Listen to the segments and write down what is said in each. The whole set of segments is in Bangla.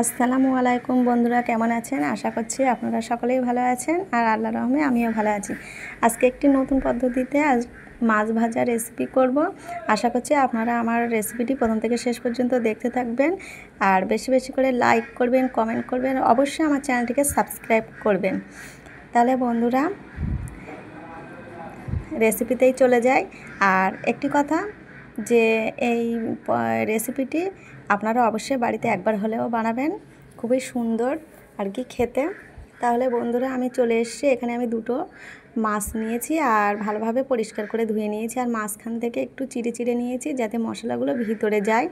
আসসালামু আলাইকুম বন্ধুরা, কেমন আছেন? আশা করছি আপনারা সকলেই ভালো আছেন আর আল্লাহর রহমতে আমিও ভালো আছি। আজকে একটি নতুন পদ্ধতিতে মাছ ভাজা রেসিপি করব। আশা করছি আপনারা আমার রেসিপিটি প্রথম থেকে শেষ পর্যন্ত দেখতে থাকবেন আর বেশি বেশি করে লাইক করবেন, কমেন্ট করবেন, অবশ্যই আমার চ্যানেলটিকে সাবস্ক্রাইব করবেন। তাহলে বন্ধুরা রেসিপিতেই চলে যাই। আর একটি কথা, যে এই রেসিপিটি আপনারা অবশ্যই বাড়িতে একবার হলেও বানাবেন, খুবই সুন্দর আর কি খেতে। তাহলে বন্ধুরা আমি চলে এসেছি, এখানে আমি দুটো মাছ নিয়েছি আর ভালোভাবে পরিষ্কার করে ধুয়ে নিয়েছি আর মাঝখান থেকে একটু চিড়ে চিড়ে নিয়েছি যাতে মশলাগুলো ভিতরে যায়।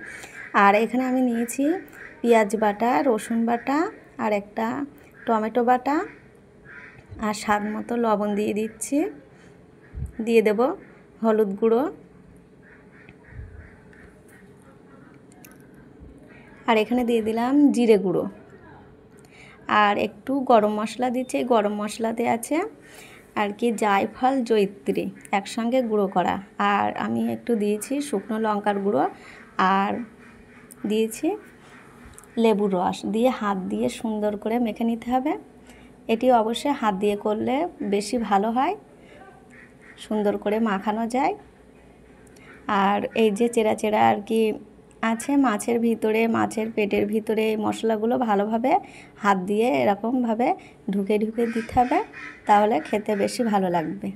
আর এখানে আমি নিয়েছি পেঁয়াজ বাটা, রসুন বাটা আর একটা টমেটো বাটা আর স্বাদ মতো লবণ দিয়ে দিচ্ছি, দিয়ে দেব হলুদ গুঁড়ো আর এখানে দিয়ে দিলাম জিরে গুঁড়ো আর একটু গরম মশলা দিচ্ছি। গরম মশলাতে আছে আর কি জায়ফল, জয়িত্রী একসঙ্গে গুঁড়ো করা। আর আমি একটু দিয়েছি শুকনো লঙ্কার গুঁড়ো আর দিয়েছি লেবুর রস, দিয়ে হাত দিয়ে সুন্দর করে মেখে নিতে হবে। এটি অবশ্যই হাত দিয়ে করলে বেশি ভালো হয়, সুন্দর করে মাখানো যায়। আর এই যে চেরা চেরা আর কি আছে মাছের ভিতরে, মাছের পেটের ভিতরে এই মশলাগুলো ভালোভাবে হাত দিয়ে এরকমভাবে ঢুকে ঢুকে দিতে হবে, তাহলে খেতে বেশি ভালো লাগবে।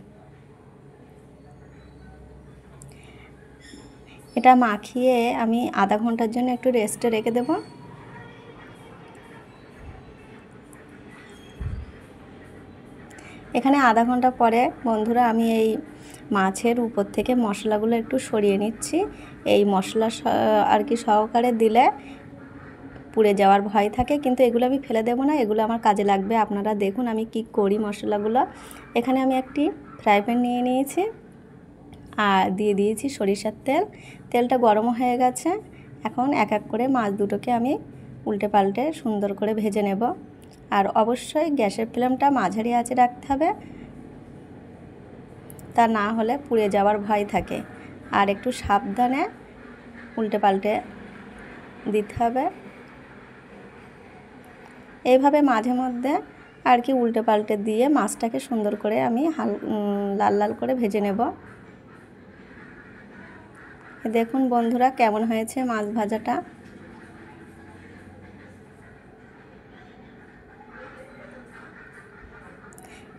এটা মাখিয়ে আমি আধা ঘন্টার জন্য একটু রেস্টে রেখে দেব। এখানে আধা ঘন্টা পরে বন্ধুরা আমি এই মাছের উপর থেকে মশলাগুলো একটু সরিয়ে নিচ্ছি। এই মশলা আর কি সহকারে দিলে পুড়ে যাওয়ার ভয় থাকে, কিন্তু এগুলো আমি ফেলে দেব না, এগুলো আমার কাজে লাগবে। আপনারা দেখুন আমি কি করি মশলাগুলো। এখানে আমি একটি ফ্রাই প্যান নিয়ে নিয়েছি আর দিয়ে দিয়েছি সরিষার তেল। তেলটা গরম হয়ে গেছে। এখন এক এক করে মাছ দুটোকে আমি উল্টে পাল্টে সুন্দর করে ভেজে নেব। আর অবশ্যই গ্যাসের ফ্লেমটা মাঝারি আঁচে রাখতে হবে, তা না হলে পুড়ে যাওয়ার ভয় থাকে। আর একটু সাবধানে উল্টে পাল্টে দিতে হবে। এইভাবে মাঝে মধ্যে আর কি উল্টে পাল্টে দিয়ে মাছটাকে সুন্দর করে আমি লাল লাল করে ভেজে নেব। দেখুন বন্ধুরা কেমন হয়েছে মাছ ভাজাটা।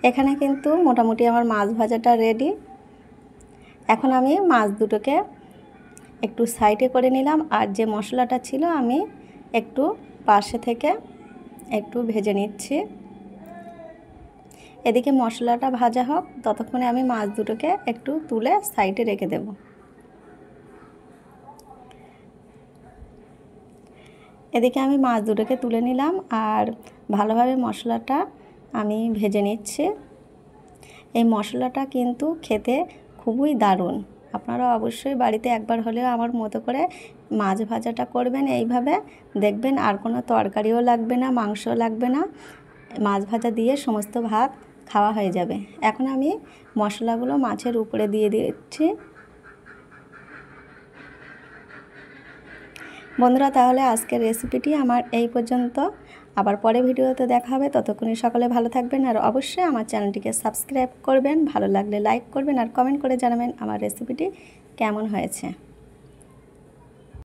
এখানে কিন্তু মোটামুটি আমার মাছ ভাজাটা রেডি। এখন আমি মাছ দুটোকে একটু সাইডে করে নিলাম আর যে মশলাটা ছিল আমি একটু পাশে থেকে একটু ভেজে নিচ্ছি। এদিকে মশলাটা ভাজা হোক, ততক্ষণে আমি মাছ দুটোকে একটু তুলে সাইডে রেখে দেব। এদিকে আমি মাছ দুটোকে তুলে নিলাম আর ভালোভাবে মশলাটা আমি ভেজে নিচ্ছি। এই মশলাটা কিন্তু খেতে খুবই দারুণ। আপনারা অবশ্যই বাড়িতে একবার হলেও আমার মতো করে মাছ ভাজাটা করবেন। এইভাবে দেখবেন আর কোনো তরকারিও লাগবে না, মাংসও লাগবে না, মাছ ভাজা দিয়ে সমস্ত ভাত খাওয়া হয়ে যাবে। এখন আমি মশলাগুলো মাছের উপরে দিয়ে দিচ্ছি। বন্ধুরা তাহলে আজকের রেসিপিটি আমার এই পর্যন্ত, আবার পরে ভিডিওতে দেখা হবে। ততক্ষণে সকলে ভালো থাকবেন আর অবশ্যই আমার চ্যানেলটিকে সাবস্ক্রাইব করবেন। ভালো লাগলে লাইক করবেন আর কমেন্ট করে জানাবেন আমার রেসিপিটি কেমন হয়েছে।